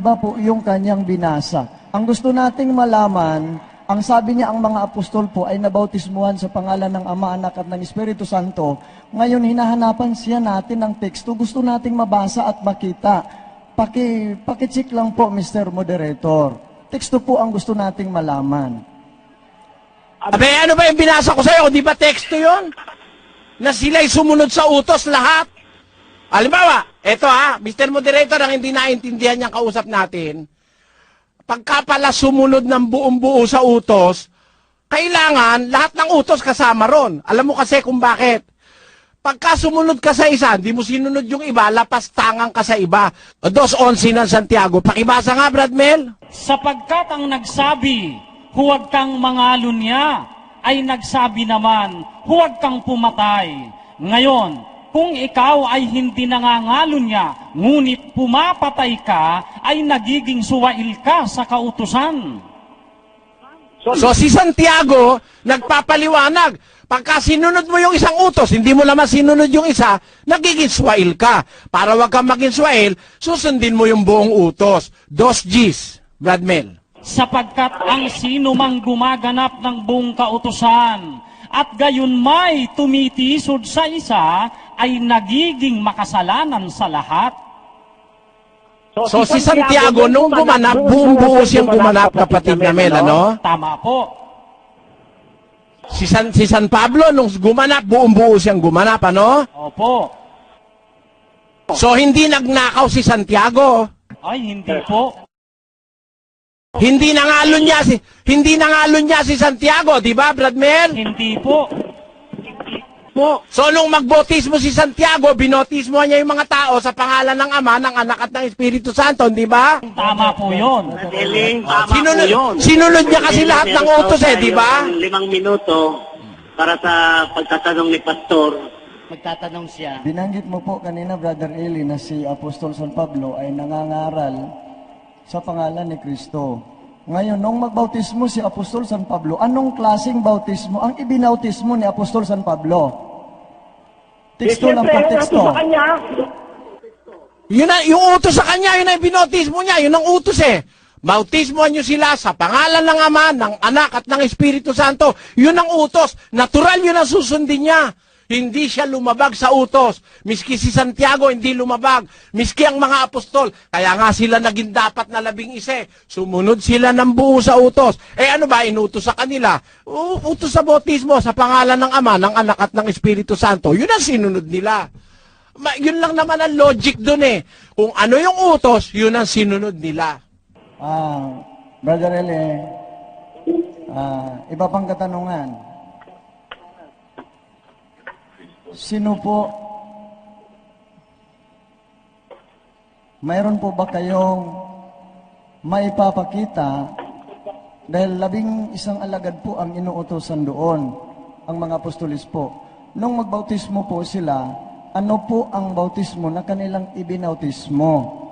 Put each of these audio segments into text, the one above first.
iba po yung kanyang binasa. Ang gusto nating malaman, ang sabi niya, ang mga apostol po ay nabautismuhan sa pangalan ng Ama, Anak at ng Espiritu Santo. Ngayon, hinahanapan siya natin ng teksto. Gusto nating mabasa at makita. Pakicheck lang po, Mr. Moderator. Teksto po ang gusto nating malaman. Abe, ano ba yung binasa ko sa'yo? Di ba teksto yon? Na sila'y sumunod sa utos lahat. Halimbawa, eto Mr. Moderator, ang hindi naintindihan niyang kausap natin, pagka pala sumunod ng buong-buo sa utos, kailangan lahat ng utos kasama ron. Alam mo kasi kung bakit. Pagka sumunod ka sa isa, hindi mo sinunod yung iba, lapastangan ka sa iba. 2:11 ng Santiago. Pakibasa nga, Brad Mel. Sapagkat ang nagsabi, huwag kang mangalunya, ay nagsabi naman, huwag kang pumatay. Ngayon, kung ikaw ay hindi nangangalunya, ngunit pumapatay ka, ay nagiging suwail ka sa kautusan. So si Santiago, nagpapaliwanag. Pagka sinunod mo yung isang utos, hindi mo naman sinunod yung isa, nagiging swail ka. Para wag kang maging swail, susundin mo yung buong utos. 2 Gs, Brad Mel. Sapagkat ang sino mang gumaganap ng buong kautusan, at gayon may tumitisod sa isa, ay nagiging makasalanan sa lahat. So si Santiago, nung gumanap, buong buo siyang gumanap, kapatid na Mel, ano? Tama po. Si San Pablo, nung gumanap, buong buo siyang gumanap, ano? Opo. So hindi nagnakaw si Santiago. Ay, hindi po. Hindi nangalon niya si Santiago, di ba, Brad Mel? Hindi po. So nung magbautismo si Santiago, binotismo niya yung mga tao sa pangalan ng Ama, ng Anak at ng Espiritu Santo, di ba? Tama po yun. Sinunod niya kasi lahat ng utos di ba? 5 minuto para sa pagtatanong ni Pastor. Magtatanong siya. Binanggit mo po kanina, Brother Eli, na si Apostol San Pablo ay nangangaral sa pangalan ni Kristo. Ngayon, nung magbautismo si Apostol San Pablo, anong klaseng bautismo ang ibinautismo ni Apostol San Pablo? Teksto lang po, teksto. Yung utos sa kanya, yun ang binotismo niya, yun ang utos Bautismohan niyo sila sa pangalan ng Ama, ng Anak at ng Espiritu Santo. Yun ang utos. Natural yun ang susundin niya. Hindi siya lumabag sa utos. Miski si Santiago hindi lumabag. Miski ang mga apostol. Kaya nga sila naging dapat na 11. Sumunod sila ng buo sa utos. Ano ba inutos sa kanila? Utos sa bautismo sa pangalan ng Ama, ng Anak at ng Espiritu Santo. Yun ang sinunod nila. Yun lang naman ang logic dun Kung ano yung utos, yun ang sinunod nila. Brother Eli, iba pang katanungan. Sino po, mayroon po ba kayong maipapakita dahil 11 alagad po ang inuutosan doon, ang mga apostolis po. Nung magbautismo po sila, ano po ang bautismo na kanilang ibinautismo?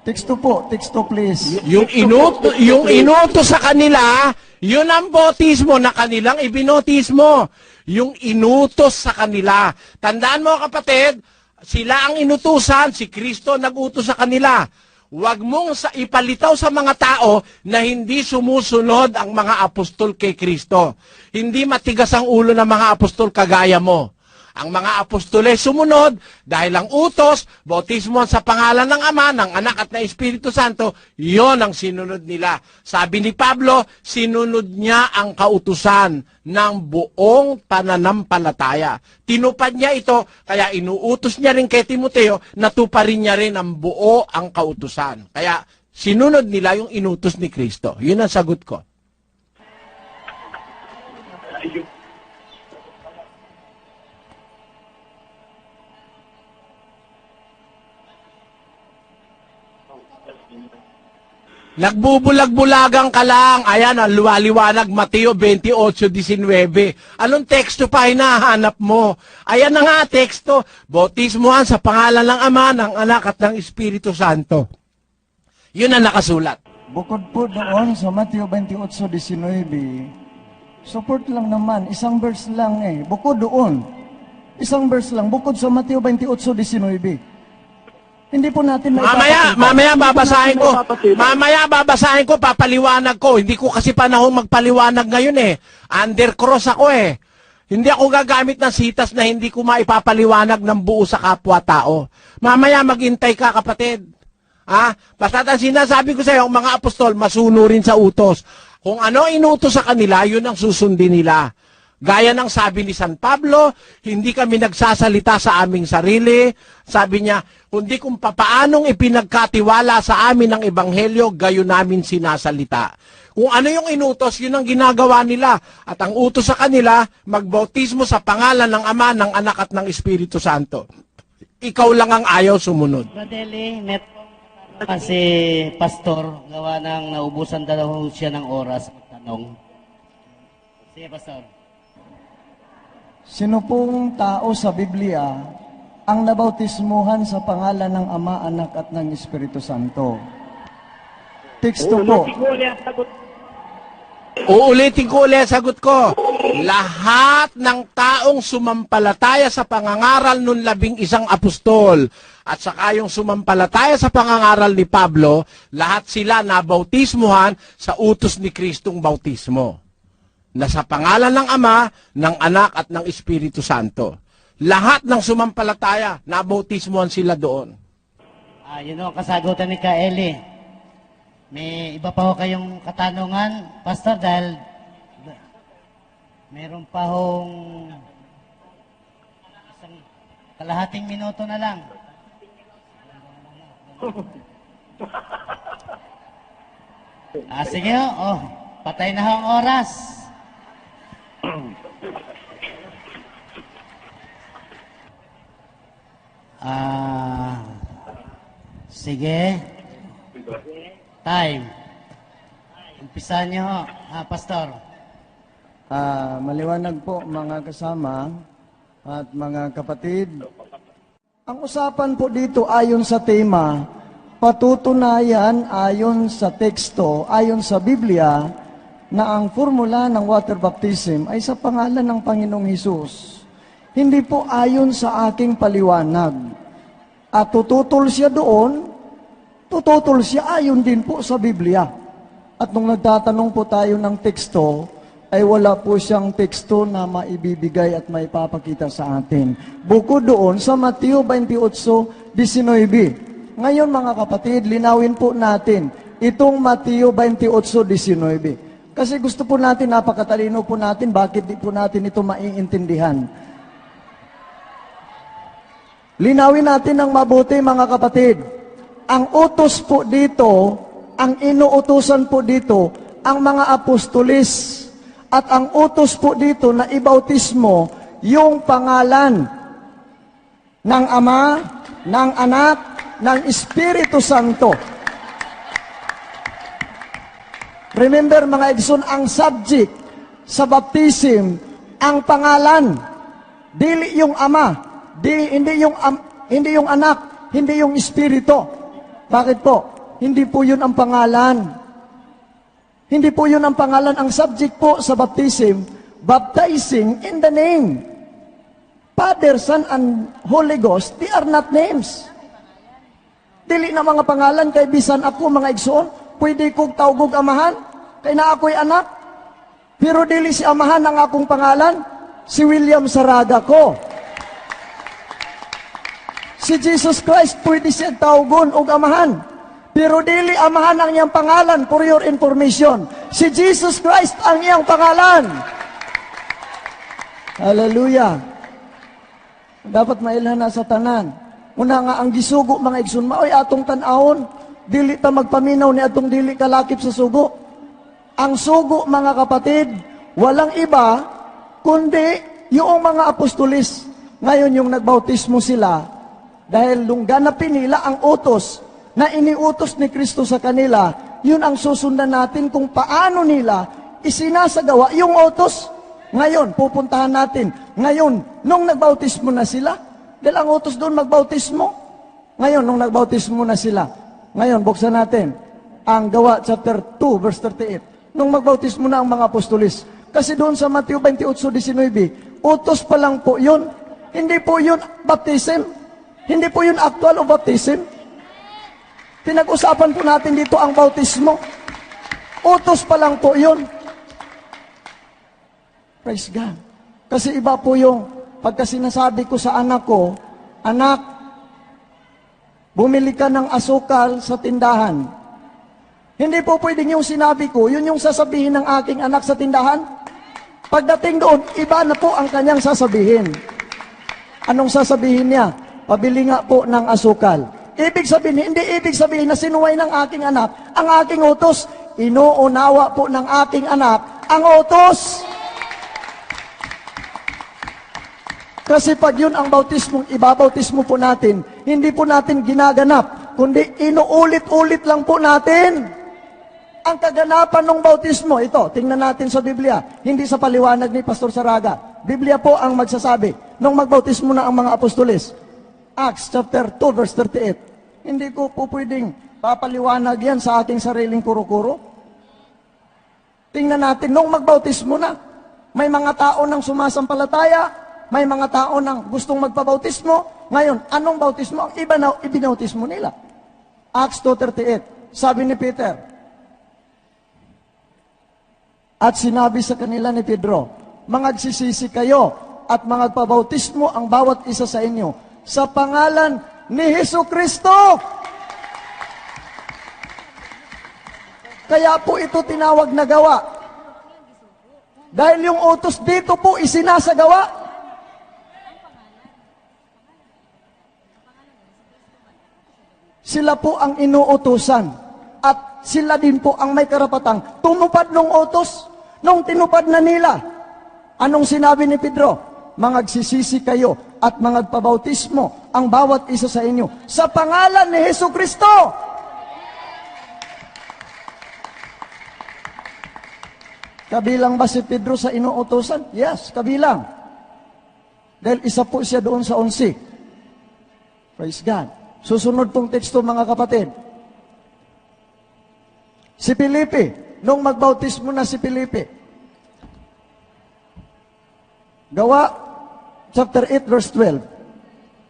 Teksto po, teksto please. Yung inutos sa kanila, yun ang bautismo na kanilang ibinotismo. Yung inutos sa kanila. Tandaan mo kapatid, sila ang inutusan, si Kristo nag-utos sa kanila. Huwag mong ipalitaw sa mga tao na hindi sumusunod ang mga apostol kay Kristo. Hindi matigas ang ulo ng mga apostol kagaya mo. Ang mga apostoles sumunod dahil ang utos, bautismo sa pangalan ng Ama, ng Anak at ng Espiritu Santo, yon ang sinunod nila. Sabi ni Pablo, sinunod niya ang kautusan ng buong pananampalataya. Tinupad niya ito, kaya inuutos niya rin kay Timoteo, natuparin niya rin ang buo ang kautusan. Kaya sinunod nila yung inutos ni Kristo. Yun ang sagot ko. Nagbubulag-bulagang ka lang. Ayan, ang luwaliwanag, Mateo 28:19. Anong teksto pa hinahanap mo? Ayan na nga, teksto. Bautismohan sa pangalan ng Ama, ng Anak at ng Espiritu Santo. Yun ang nakasulat. Bukod po doon sa Mateo 28:19, support lang naman, isang verse lang Bukod doon, isang verse lang, bukod sa Mateo 28:19. Hindi po natin Mamaya babasahin ko. Mamaya babasahin ko, papaliwanag ko. Hindi ko kasi panahon magpaliwanag ngayon eh. Undercross ako eh. Hindi ako gagamit ng sitas na hindi ko maipapaliwanag ng buo sa kapwa-tao. Mamaya maghintay ka, kapatid. Basta ang sinasabi ko sa iyo, ang mga apostol, masunurin sa utos. Kung ano inutos sa kanila, yun ang susundin nila. Gaya ng sabi ni San Pablo, hindi kami nagsasalita sa aming sarili. Sabi niya, kundi kung papaanong ipinagkatiwala sa amin ng Ebanghelyo, gayon namin sinasalita. Kung ano yung inutos, yun ang ginagawa nila. At ang utos sa kanila, magbautismo sa pangalan ng Ama, ng Anak at ng Espiritu Santo. Ikaw lang ang ayaw sumunod. Bradeli, net kasi pastor, gawa ng naubusan daw siya ng oras magtanong. Sige, pastor. Sino pong tao sa Biblia ang nabautismuhan sa pangalan ng Ama, Anak at ng Espiritu Santo? Teksto po. Uulitin ko ulit ang sagot ko. Lahat ng taong sumampalataya sa pangangaral ng 11 apostol at saka yung sumampalataya sa pangangaral ni Pablo, lahat sila nabautismuhan sa utos ni Kristong bautismo. Na sa pangalan ng Ama, ng Anak at ng Espiritu Santo. Lahat ng sumampalataya, nabautismuhan sila doon. Yun ang kasagutan ni Kaeli. May iba pa ho kayong katanungan, pastor, dahil meron pa hong isang kalahating minuto na lang. Sige ho, patay na ho ang oras. Sige. Time. Umpisa niyo ho, pastor. Maliwanag po mga kasama at mga kapatid. Ang usapan po dito ayon sa tema, patutunayan ayon sa teksto, ayon sa Biblia, na ang formula ng water baptism ay sa pangalan ng Panginoong Hesus. Hindi po ayon sa aking paliwanag. At tututol siya doon, tututol siya ayon din po sa Biblia. At nung nagtatanong po tayo ng teksto, ay wala po siyang teksto na maibibigay at maipapakita sa atin. Bukod doon sa Mateo 28:19. Ngayon mga kapatid, linawin po natin itong Mateo 28:19. Kasi gusto po natin, napakatalino po natin, bakit di po natin ito maiintindihan. Linawin natin ng mabuti mga kapatid. Ang utos po dito, ang inuutusan po dito, ang mga apostolis. At ang utos po dito na ibautismo, yung pangalan ng Ama, ng Anak, ng Espiritu Santo. Remember mga Edson, ang subject sa baptism, ang pangalan, dili yung Ama, hindi yung Anak, hindi yung Espiritu. Bakit po? Hindi po yun ang pangalan. Hindi po yun ang pangalan. Ang subject po sa baptism, baptizing in the name. Father, Son, and Holy Ghost, they are not names. Dili na mga pangalan, kay bisan ako mga igsoon, pwede kong tawgog amahan, kay na ako'y anak. Pero dili si amahan ang akong pangalan, si William Saraga ko. Si Jesus Christ, pwede siya tawgon og amahan. Pero dili amahan ang iyang pangalan, for your information. Si Jesus Christ ang iyang pangalan. Hallelujah. Dapat mailhan na sa tanan. Una nga ang gisugo mga igsoon, maoy atong tan-awon, dili ta magpaminaw ni atong dili kalakip sa sugo. Ang sugo mga kapatid, walang iba kundi yung mga apostolis. Ngayon yung nagbautismo sila dahil nung ganapin nila ang utos na iniutos ni Kristo sa kanila, yun ang susundan natin kung paano nila isinasagawa yung utos. Ngayon, pupuntahan natin. Ngayon, nung nagbautismo na sila, dahil ang utos doon magbautismo. Ngayon, nung nagbautismo na sila, ngayon, buksan natin ang Gawa chapter 2, verse 38. Nung magbautismo na ang mga apostolis. Kasi doon sa Mateo 28:19, utos pa lang po yun. Hindi po yun baptism. Hindi po yun actual o baptism. Pinag-usapan po natin dito ang bautismo. Utos pa lang po yun. Praise God. Kasi iba po yung pagka sinasabi ko sa anak ko, anak, bumili ka ng asukal sa tindahan. Hindi po pwedeng yung sinabi ko, yun yung sasabihin ng aking anak sa tindahan. Pagdating doon, iba na po ang kanyang sasabihin. Anong sasabihin niya? Pabili nga po ng asukal. Ibig sabihin, hindi ibig sabihin na sinuway ng aking anak ang aking utos. Inuunawa po ng aking anak ang utos. Kasi pag yun ang bautismong ibabautismo po natin, hindi po natin ginaganap, kundi inuulit-ulit lang po natin. Ang kaganapan ng bautismo, ito, tingnan natin sa Biblia, hindi sa paliwanag ni Pastor Saraga. Biblia po ang magsasabi, nung magbautismo na ang mga apostoles. Acts chapter 2 verse 38. Hindi ko po pwedeng papaliwanag yan sa ating sariling kuro-kuro. Tingnan natin, nung magbautismo na, may mga tao nang sumasampalataya, may mga tao nang gustong magpabautismo. Ngayon, anong bautismo? Ang iba na ibinautismo nila. Acts 2:38. Sabi ni Peter, at sinabi sa kanila ni Pedro, mangagsisisi kayo at magpabautismo ang bawat isa sa inyo sa pangalan ni Jesucristo. Kaya po ito tinawag na gawa. Dahil yung utos dito po isinasagawa. Sila po ang inuutusan at sila din po ang may karapatang tumupad ng utos. Nung tinupad na nila, anong sinabi ni Pedro? Mangagsisisi kayo at magpabautismo ang bawat isa sa inyo sa pangalan ni Jesucristo. Kabilang ba si Pedro sa inuutosan? Yes, kabilang. Dahil isa po siya doon sa 11. Praise God. Susunod pong teksto mga kapatid. Si Felipe, nung magbautismo na si Felipe. Gawa, chapter 8, verse 12.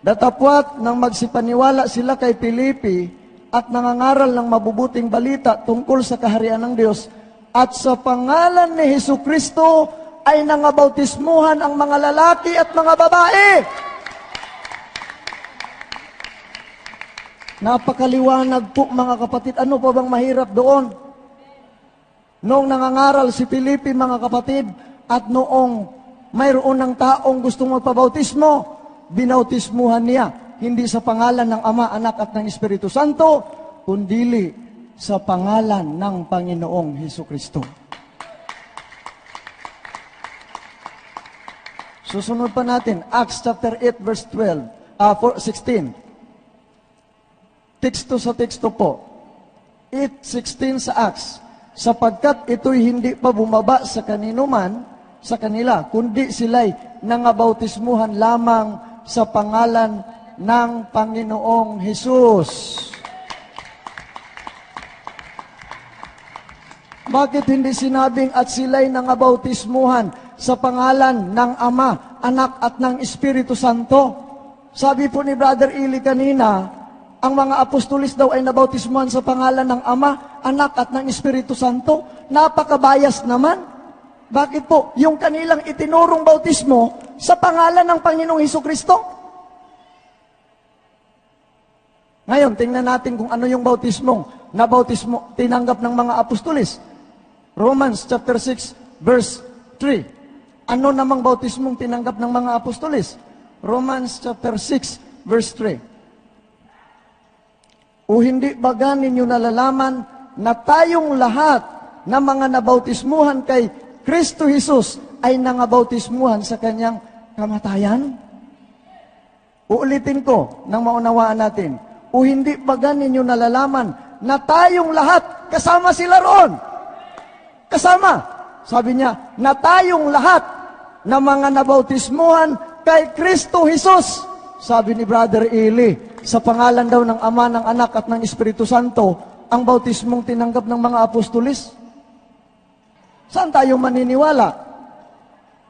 Datapwat nang magsipaniwala sila kay Felipe at nangangaral ng mabubuting balita tungkol sa kaharian ng Diyos at sa pangalan ni Jesucristo ay nangabautismuhan ang mga lalaki at mga babae. Napakaliwanag po mga kapatid. Ano pa bang mahirap doon? Noong nangangaral si Felipe mga kapatid at noong mayroon ng taong gustong magpabautismo, binautismuhan niya hindi sa pangalan ng Ama, Anak at ng Espiritu Santo, kundi sa pangalan ng Panginoong Hesukristo. Susunod pa natin, Acts chapter 8 verse 16. Teksto sa teksto po. 8:16 sa Acts. Sapagkat ito'y hindi pa bumaba sa sa kanila, kundi sila'y nangabautismuhan lamang sa pangalan ng Panginoong Hesus. Bakit hindi sinabing at sila'y nangabautismuhan sa pangalan ng Ama, Anak at ng Espiritu Santo? Sabi po ni Brother Eli kanina, ang mga apostolis daw ay nabautismuhan sa pangalan ng Ama, Anak at ng Espiritu Santo. Napakabayas naman. Bakit po? Yung kanilang itinurong bautismo sa pangalan ng Panginoong Hesukristo. Ngayon, tingnan natin kung ano yung bautismo tinanggap ng mga apostolis. Romans chapter 6 verse 3. Ano namang bautismong tinanggap ng mga apostolis? Romans chapter 6 verse 3. O hindi ba ninyo nalalaman na tayong lahat na mga nabautismuhan kay Kristo Jesus ay nangabautismuhan sa kanyang kamatayan? Uulitin ko nang maunawaan natin. O hindi ba ninyo nalalaman na tayong lahat, kasama sila roon? Kasama. Sabi niya, na tayong lahat na mga nabautismuhan kay Kristo Jesus. Sabi ni Brother Eli, sa pangalan daw ng Ama, ng Anak at ng Espiritu Santo, ang bautismong tinanggap ng mga apostolis. Saan tayo maniniwala?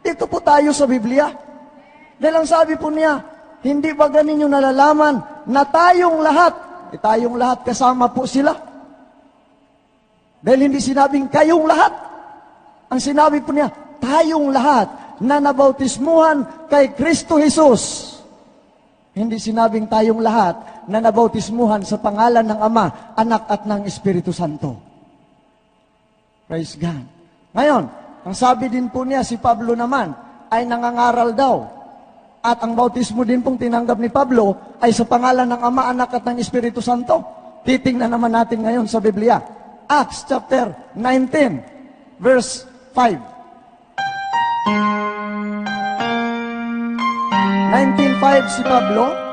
Dito po tayo sa Biblia. Dahil ang sabi po niya, hindi ba ninyo nalalaman na tayong lahat tayong lahat kasama po sila. Dahil hindi sinabing kayong lahat. Ang sinabi po niya, tayong lahat na nabautismuhan kay Kristo Jesus. Hindi sinabing tayong lahat na nabautismuhan sa pangalan ng Ama, Anak at ng Espiritu Santo. Praise God. Ngayon, ang sabi din po niya, si Pablo naman, ay nangangaral daw. At ang bautismo din pong tinanggap ni Pablo ay sa pangalan ng Ama, Anak at ng Espiritu Santo. Titingnan naman natin ngayon sa Biblia. Acts chapter 19, verse 5. 19:5 si Pablo.